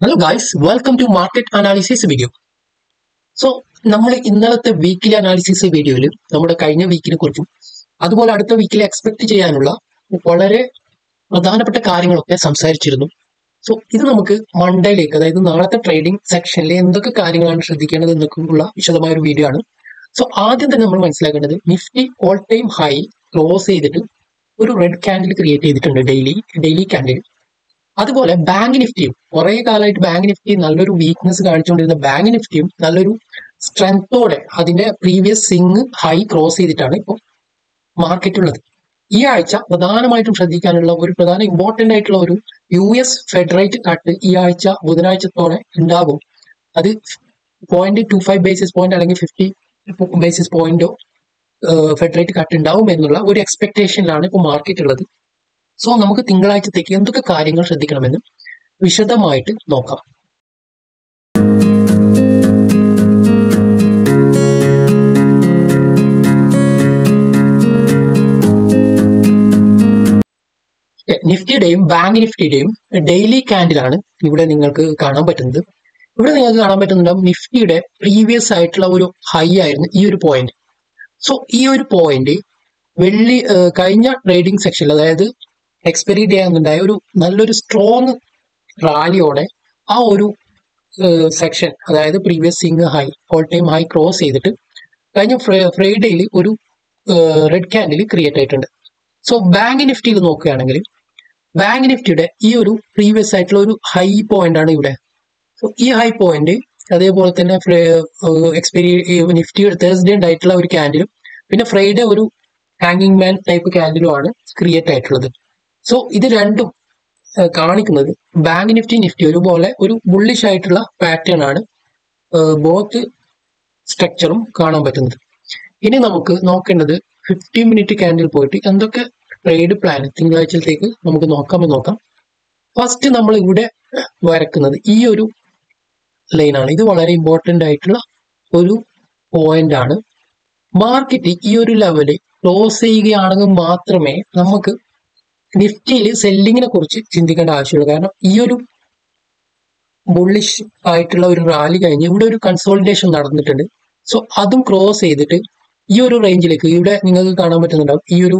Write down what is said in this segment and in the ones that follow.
Hello guys, welcome to market analysis video. So, നമ്മൾ ഇന്നലത്തെ weekly analysis വീഡിയോയിൽ നമ്മുടെ കഴിഞ്ഞ വീക്കിനെ കുറിച്ചും അതുപോലെ അടുത്ത വീക്കിൽ എക്സ്പെക്ട് ചെയ്യാനുള്ള വളരെ പ്രധാനപ്പെട്ട കാര്യങ്ങളൊക്കെ സംസാരിച്ചിരുന്നു. സോ ഇത് നമുക്ക് മൺഡേയിലേക്ക്, അതായത് നാളത്തെ ട്രേഡിംഗ് സെക്ഷനിൽ എന്തൊക്കെ കാര്യങ്ങളാണ് ശ്രദ്ധിക്കേണ്ടത് എന്നൊക്കെയുള്ള വിശദമായ ഒരു വീഡിയോ ആണ്. സോ ആദ്യം തന്നെ നമ്മൾ മനസ്സിലാക്കേണ്ടത് Nifty all time high close ചെയ്തിട്ട് ഒരു റെഡ് ക്യാൻഡിൽ ക്രിയേറ്റ് ചെയ്തിട്ടുണ്ട് ഡെയിലി ക്യാൻഡിൽ. അതുപോലെ ബാങ്ക് നിഫ്റ്റിയും കുറെ കാലമായിട്ട് ബാങ്ക് നിഫ്റ്റി നല്ലൊരു വീക്ക്നെസ് കാണിച്ചുകൊണ്ടിരുന്ന ബാങ്ക് നിഫ്റ്റിയും നല്ലൊരു സ്ട്രെങ്തോടെ അതിന്റെ പ്രീവിയസ് സ്വിംഗ് ഹൈ ക്രോസ് ചെയ്തിട്ടാണ് ഇപ്പോൾ മാർക്കറ്റ് ഉള്ളത്. ഈ ആഴ്ച പ്രധാനമായിട്ടും ശ്രദ്ധിക്കാനുള്ള ഒരു പ്രധാന ഇമ്പോർട്ടന്റ് ആയിട്ടുള്ള ഒരു US ഫെഡ് റേറ്റ് കട്ട് ഈ ആഴ്ച ബുധനാഴ്ചത്തോടെ ഉണ്ടാകും. അത് 0.25 ബേസിസ് പോയിന്റ് അല്ലെങ്കിൽ 50 ബേസിസ് പോയിന്റോ ഫെഡ് റേറ്റ് കട്ട് ഉണ്ടാവും എന്നുള്ള ഒരു എക്സ്പെക്ടേഷനിലാണ് ഇപ്പോൾ മാർക്കറ്റ് ഉള്ളത്. സോ നമുക്ക് തിങ്കളാഴ്ചത്തേക്ക് എന്തൊക്കെ കാര്യങ്ങൾ ശ്രദ്ധിക്കണമെന്ന് വിശദമായിട്ട് നോക്കാം. നിഫ്റ്റിയുടെയും ബാങ്ക് നിഫ്റ്റിയുടെയും ഡെയിലി ക്യാൻഡിലാണ് ഇവിടെ നിങ്ങൾക്ക് കാണാൻ പറ്റുന്നത്. ഇവിടെ നിങ്ങൾക്ക് കാണാൻ പറ്റുന്നുണ്ടാവും നിഫ്റ്റിയുടെ പ്രീവിയസ് ആയിട്ടുള്ള ഒരു ഹൈ ആയിരുന്നു ഈ ഒരു പോയിന്റ്. സോ ഈ ഒരു പോയിന്റ് കഴിഞ്ഞ ട്രേഡിംഗ് സെക്ഷനിൽ, അതായത് എക്സ്പയറി ഡേ എന്നുണ്ടായ ഒരു നല്ലൊരു സ്ട്രോങ് റാലിയോടെ ആ ഒരു സെക്ഷൻ, അതായത് previous swing hi all time high cross ചെയ്തിട്ട് കഴിഞ്ഞ ഫ്രൈഡേയിൽ ഒരു റെഡ് ക്യാൻഡിൽ ക്രിയേറ്റ് ആയിട്ടുണ്ട്. സോ ബാങ്ക് നിഫ്റ്റിയിൽ നോക്കുകയാണെങ്കിൽ ബാങ്ക് നിഫ്റ്റിയുടെ ഈ ഒരു പ്രീവിയസ് ആയിട്ടുള്ള ഒരു ഹൈ പോയിന്റ് ആണ് ഇവിടെ. സോ ഈ ഹൈ പോയിന്റ് അതേപോലെ തന്നെ നിഫ്റ്റിയുടെ തേഴ്സ്ഡേ ഉണ്ടായിട്ടുള്ള ഒരു ക്യാൻഡിലും പിന്നെ ഫ്രൈഡേ ഒരു ഹാങ്ങിങ് മാൻ ടൈപ്പ് ക്യാൻഡിലും ആണ് ക്രിയേറ്റ് ആയിട്ടുള്ളത്. സോ ഇത് രണ്ടും കാണിക്കുന്നത് ബാങ്ക് നിഫ്റ്റി ഒരുപോലെ ഒരു ബുള്ളിഷ് ആയിട്ടുള്ള പാറ്റേൺ ആണ് ബോത്ത് സ്ട്രക്ചറും കാണാൻ പറ്റുന്നത്. ഇനി നമുക്ക് നോക്കേണ്ടത് 15 മിനിറ്റ് ക്യാൻഡിൽ പോയിട്ട് എന്തൊക്കെ ട്രേഡ് പ്ലാൻ തിങ്കളാഴ്ചത്തേക്ക് നമുക്ക് നോക്കാം. ഫസ്റ്റ് നമ്മൾ ഇവിടെ വരക്കുന്നത് ഈ ഒരു ലൈനാണ്. ഇത് വളരെ ഇമ്പോർട്ടന്റ് ആയിട്ടുള്ള ഒരു പോയിന്റ് ആണ്. മാർക്കറ്റ് ഈ ഒരു ലെവല് ക്ലോസ് ചെയ്യുകയാണെങ്കിൽ മാത്രമേ നമുക്ക് നിഫ്റ്റിയിൽ സെല്ലിങ്ങിനെ കുറിച്ച് ചിന്തിക്കേണ്ട ആവശ്യമുള്ളൂ. കാരണം ഈ ഒരു ബുള്ളിഷ് ആയിട്ടുള്ള ഒരു റാലി കഴിഞ്ഞ് ഇവിടെ ഒരു കൺസോളിഡേഷൻ നടന്നിട്ടുണ്ട്. സോ അതും ക്രോസ് ചെയ്തിട്ട് ഈ ഒരു റേഞ്ചിലേക്ക് ഇവിടെ നിങ്ങൾക്ക് കാണാൻ പറ്റുന്നുണ്ടാവും. ഈ ഒരു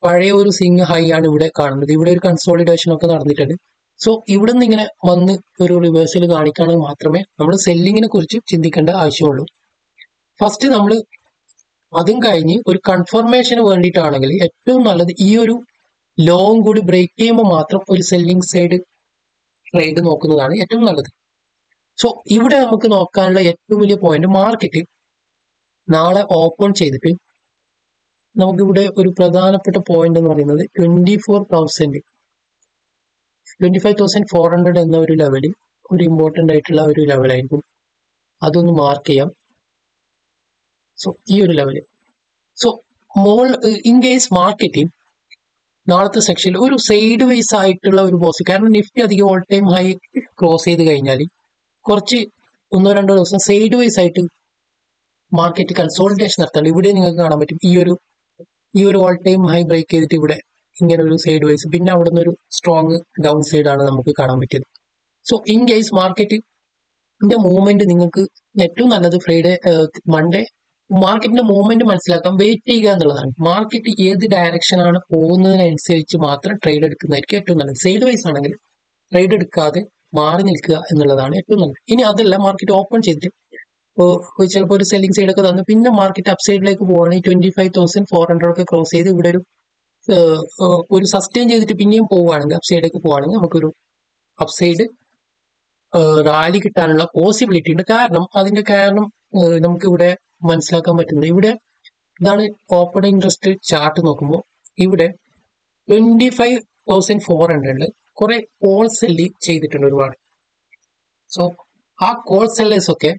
പഴയ ഒരു സ്വിംഗ് ഹൈ ആണ് ഇവിടെ കാണുന്നത്. ഇവിടെ ഒരു കൺസോളിഡേഷൻ ഒക്കെ നടന്നിട്ടുണ്ട്. സോ ഇവിടെ നിന്ന് ഇങ്ങനെ വന്ന് ഒരു റിവേഴ്സൽ കാണിക്കുകയാണെങ്കിൽ മാത്രമേ നമ്മൾ സെല്ലിങ്ങിനെ കുറിച്ച് ചിന്തിക്കേണ്ട ആവശ്യമുള്ളൂ. ഫസ്റ്റ് നമ്മൾ അതും കഴിഞ്ഞ് ഒരു കൺഫർമേഷന് വേണ്ടിയിട്ടാണെങ്കിൽ ഏറ്റവും നല്ലത് ഈ ഒരു ലോങ് കൂടി ബ്രേക്ക് ചെയ്യുമ്പോൾ മാത്രം ഒരു സെല്ലിംഗ് സൈഡ് ട്രേഡ് നോക്കുന്നതാണ് ഏറ്റവും നല്ലത്. സോ ഇവിടെ നമുക്ക് നോക്കാനുള്ള ഏറ്റവും വലിയ പോയിന്റ്, മാർക്കറ്റ് നാളെ ഓപ്പൺ ചെയ്തിട്ട് നമുക്കിവിടെ ഒരു പ്രധാനപ്പെട്ട പോയിന്റ് എന്ന് പറയുന്നത് 25,400 എന്ന ഒരു ലെവല് ഒരു ഇമ്പോർട്ടന്റ് ആയിട്ടുള്ള ഒരു ലെവലായിരിക്കും. അതൊന്ന് മാർക്ക് ചെയ്യാം. സോ ഈ ഒരു level. So in case market നാളത്തെ സെക്ഷനിൽ ഒരു സൈഡ് വൈസ് ആയിട്ടുള്ള ഒരു പോസ്റ്റ്, കാരണം നിഫ്റ്റി അധികം ഓൾ ടൈം ഹൈ ക്രോസ് ചെയ്ത് കഴിഞ്ഞാൽ കുറച്ച് 1-2 ദിവസം സൈഡ് വൈസ് ആയിട്ട് മാർക്കറ്റ് കൺസോളിഡേഷൻ നടത്താണ്ട് ഇവിടെ നിങ്ങൾക്ക് കാണാൻ പറ്റും. ഈ ഒരു ഓൾ ടൈം ഹൈ ബ്രേക്ക് ചെയ്തിട്ട് ഇവിടെ ഇങ്ങനെ ഒരു സൈഡ് വൈസ്, പിന്നെ അവിടെ നിന്ന് ഒരു സ്ട്രോങ് ഡൗൺ സൈഡ് ആണ് നമുക്ക് കാണാൻ പറ്റിയത്. സോ ഇൻ കേസ് മാർക്കറ്റിന്റെ മൂവ്മെന്റ് നിങ്ങൾക്ക് ഏറ്റവും നല്ലത് മൺഡേ മാർക്കറ്റിന്റെ മൂവ്മെന്റ് മനസ്സിലാക്കാൻ വെയിറ്റ് ചെയ്യുക എന്നുള്ളതാണ്. മാർക്കറ്റ് ഏത് ഡയറക്ഷൻ ആണ് പോകുന്നതിനനുസരിച്ച് മാത്രം ട്രേഡ് എടുക്കുന്നതായിരിക്കും ഏറ്റവും നല്ലത്. സൈഡ് വൈസ് ആണെങ്കിൽ ട്രേഡ് എടുക്കാതെ മാറി നിൽക്കുക എന്നുള്ളതാണ് ഏറ്റവും നല്ലത്. ഇനി അതല്ല, മാർക്കറ്റ് ഓപ്പൺ ചെയ്തിട്ട് ചിലപ്പോൾ ഒരു സെല്ലിംഗ് സൈഡ് ഒക്കെ തന്നു പിന്നെ മാർക്കറ്റ് അപ് സൈഡിലേക്ക് പോവുകയാണെങ്കിൽ 25,400 ഒക്കെ ക്രോസ് ചെയ്ത് ഇവിടെ ഒരു സസ്റ്റെയിൻ ചെയ്തിട്ട് പിന്നെയും പോവുകയാണെങ്കിൽ അപ് സൈഡിലേക്ക് പോവുകയാണെങ്കിൽ നമുക്കൊരു അപ് സൈഡ് റാലി കിട്ടാനുള്ള പോസിബിലിറ്റി ഉണ്ട്. അതിന്റെ കാരണം നമുക്ക് ഇവിടെ മനസ്സിലാക്കാൻ പറ്റുന്നത്, ഇവിടെ ഇതാണ് ഓപ്പൺ ഇൻട്രസ്റ്റ് ചാർട്ട് നോക്കുമ്പോൾ ഇവിടെ 25,400 കുറെ കോൾ സെല്ല് ചെയ്തിട്ടുണ്ട് ഒരുപാട്. സോ ആ കോൾ സെല്ലേഴ്സ് ഒക്കെ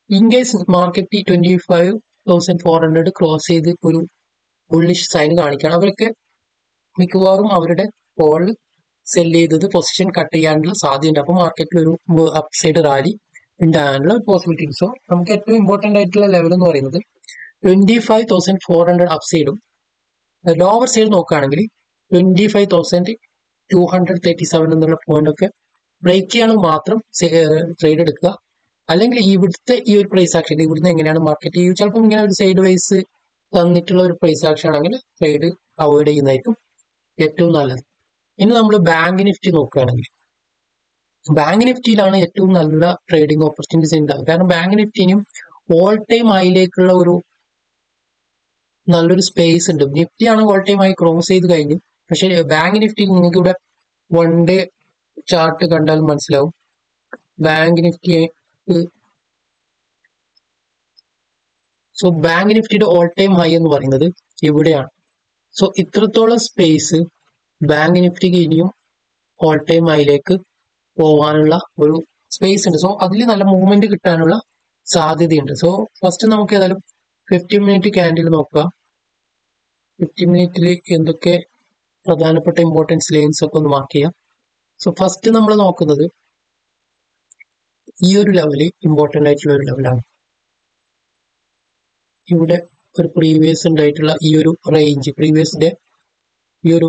ഇൻ കേസ് മാർക്കറ്റ് 25,400 ക്രോസ് ചെയ്ത് ഒരു ബുള്ളിഷ് സൈൻ കാണിക്കുകയാണ്, അവർക്ക് മിക്കവാറും അവരുടെ കോൾ സെല് ചെയ്തത് പൊസിഷൻ കട്ട് ചെയ്യാനുള്ള സാധ്യതയുണ്ട്. അപ്പോൾ മാർക്കറ്റിൽ ഒരു അപ് സൈഡ് റാലി ഉണ്ടാകാനുള്ള പോസിബിലിറ്റി. സോ നമുക്ക് ഏറ്റവും ഇമ്പോർട്ടന്റ് ആയിട്ടുള്ള ലെവൽ എന്ന് പറയുന്നത് 25,400 അപ് സൈഡും ലോവർ സൈഡ് നോക്കുകയാണെങ്കിൽ 25,237 എന്നുള്ള പോയിന്റ് ഒക്കെ ബ്രേക്ക് ചെയ്യാനും മാത്രം ട്രേഡ് എടുക്കുക. അല്ലെങ്കിൽ ഇവിടുത്തെ ഈ ഒരു പ്രൈസ് ആക്ഷൻ ഇവിടുന്ന് എങ്ങനെയാണ് മാർക്കറ്റ് ചിലപ്പോൾ ഇങ്ങനെ ഒരു സൈഡ് വൈസ് തന്നിട്ടുള്ള ഒരു പ്രൈസ് ആക്ഷൻ ആണെങ്കിൽ ട്രേഡ് അവോയ്ഡ് ചെയ്യുന്നതായിരിക്കും ഏറ്റവും നല്ലത്. ഇനി നമ്മൾ ബാങ്ക് നിഫ്റ്റി നോക്കുകയാണെങ്കിൽ ബാങ്ക് നിഫ്റ്റിയിലാണ് ഏറ്റവും നല്ല ട്രേഡിംഗ് ഓപ്പർച്യൂണിറ്റീസ് ഉണ്ടാകുക. കാരണം ബാങ്ക് നിഫ്റ്റിനും ഓൾ ടൈം ഹൈയിലേക്കുള്ള ഒരു നല്ലൊരു സ്പേസ് ഉണ്ട്. നിഫ്റ്റിയാണ് ഓൾ ടൈം ആയി ക്രോസ് ചെയ്ത് കഴിഞ്ഞു. പക്ഷെ ബാങ്ക് നിഫ്റ്റി നിങ്ങൾക്ക് ഇവിടെ 1 ഡേ ചാർട്ട് കണ്ടാൽ മനസ്സിലാവും. ബാങ്ക് നിഫ്റ്റി ബാങ്ക് നിഫ്റ്റിയുടെ ഓൾ ടൈം ഹൈ എന്ന് പറയുന്നത് ഇവിടെയാണ്. സോ ഇത്രത്തോളം സ്പേസ് ബാങ്ക് നിഫ്റ്റിക്ക് ഇനിയും ഓൾ ടൈം ഹൈയിലേക്ക് പോകാനുള്ള ഒരു സ്പേസ് ഉണ്ട്. സോ അതിൽ നല്ല മൂവ്മെന്റ് കിട്ടാനുള്ള സാധ്യതയുണ്ട്. സോ ഫസ്റ്റ് നമുക്ക് ഏതായാലും 15 മിനിറ്റ് ക്യാൻഡിൽ നോക്കുക. 15 മിനിറ്റിൽ എന്തൊക്കെ പ്രധാനപ്പെട്ട ഇമ്പോർട്ടൻസ് ലൈൻസ് ഒക്കെ ഒന്ന് മാർക്ക് ചെയ്യാം. സോ ഫസ്റ്റ് നമ്മൾ നോക്കുന്നത് ഈ ഒരു ലെവല് ഇമ്പോർട്ടൻ്റ് ആയിട്ടുള്ള ഒരു ലെവലാണ്. ഇവിടെ ഒരു പ്രീവിയസ് ഉണ്ടായിട്ടുള്ള ഈ ഒരു റേഞ്ച് പ്രീവിയസിന്റെ ഈ ഒരു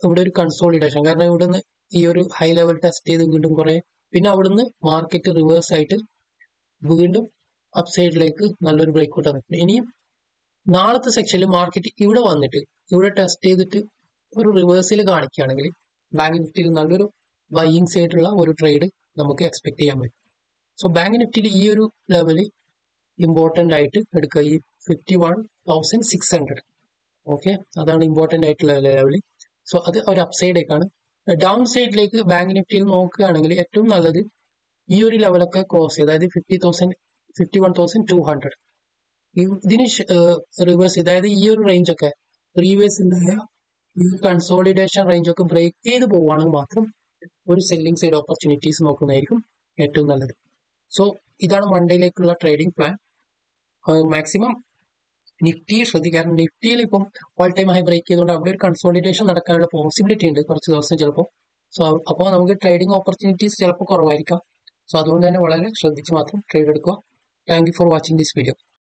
ഇവിടെ ഒരു കൺസോളിഡേഷൻ. കാരണം ഇവിടുന്ന് ഈ ഒരു ഹൈ ലെവൽ ടെസ്റ്റ് ചെയ്ത് വീണ്ടും കുറെ പിന്നെ അവിടുന്ന് മാർക്കറ്റ് റിവേഴ്സ് ആയിട്ട് വീണ്ടും അപ്സൈഡിലേക്ക് നല്ലൊരു ബ്രേക്ക്ഔട്ട് ആണ്. ഇനിയും നാളത്തെ സെക്ഷനിൽ മാർക്കറ്റ് ഇവിടെ വന്നിട്ട് ഇവിടെ ടെസ്റ്റ് ചെയ്തിട്ട് ഒരു റിവേഴ്സിൽ കാണിക്കുകയാണെങ്കിൽ ബാങ്ക് നിഫ്റ്റിയിൽ നല്ലൊരു ബൈയിങ് സൈഡുള്ള ഒരു ട്രേഡ് നമുക്ക് എക്സ്പെക്ട് ചെയ്യാൻ പറ്റും. സോ ബാങ്ക് നിഫ്റ്റിയിൽ ഈ ഒരു ലെവല് ഇമ്പോർട്ടൻ്റ് ആയിട്ട് എടുക്കുക. ഈ 51,600 ഓക്കെ, അതാണ് ഇമ്പോർട്ടൻ്റ് ആയിട്ടുള്ള ലെവല്. സോ അത് ഒരു അപ്സൈഡേക്കാണ്. ഡൗൺ സൈഡിലേക്ക് ബാങ്ക് നിഫ്റ്റിയിൽ നോക്കുകയാണെങ്കിൽ ഏറ്റവും നല്ലത് ഈ ഒരു ലെവലൊക്കെ ക്രോസ് ചെയ്ത്, അതായത് 51,200 ഇതിന് റിവേഴ്സ്, അതായത് ഈ ഒരു റേഞ്ച് ഒക്കെ പ്രീവിയസ് ഉണ്ടായ ഈ കൺസോളിഡേഷൻ റേഞ്ച് ഒക്കെ ബ്രേക്ക് ചെയ്ത് പോവുകയാണെങ്കിൽ മാത്രം ഒരു സെല്ലിംഗ് സൈഡ് ഓപ്പർച്യൂണിറ്റീസ് നോക്കുന്നതായിരിക്കും ഏറ്റവും നല്ലത്. സോ ഇതാണ് മൺഡേയിലേക്കുള്ള ട്രേഡിംഗ് പ്ലാൻ. മാക്സിമം നിഫ്റ്റി ശ്രദ്ധിക്കാറുണ്ട്. നിഫ്റ്റിയിൽ ഇപ്പം ഓൾ ടൈം ഹൈ ബ്രേക്ക് ചെയ്തുകൊണ്ട് അവിടെ ഒരു കൺസോളിഡേഷൻ നടക്കാനുള്ള പോസിബിലിറ്റി ഉണ്ട് കുറച്ച് ദിവസം ചിലപ്പോൾ. സോ അപ്പോൾ നമുക്ക് ട്രേഡിംഗ് ഓപ്പർച്യൂണിറ്റീസ് ചിലപ്പോൾ കുറവായിരിക്കാം. സോ അതുകൊണ്ട് തന്നെ വളരെ ശ്രദ്ധിച്ച് മാത്രം ട്രേഡ് എടുക്കുക. Thank you for watching this video.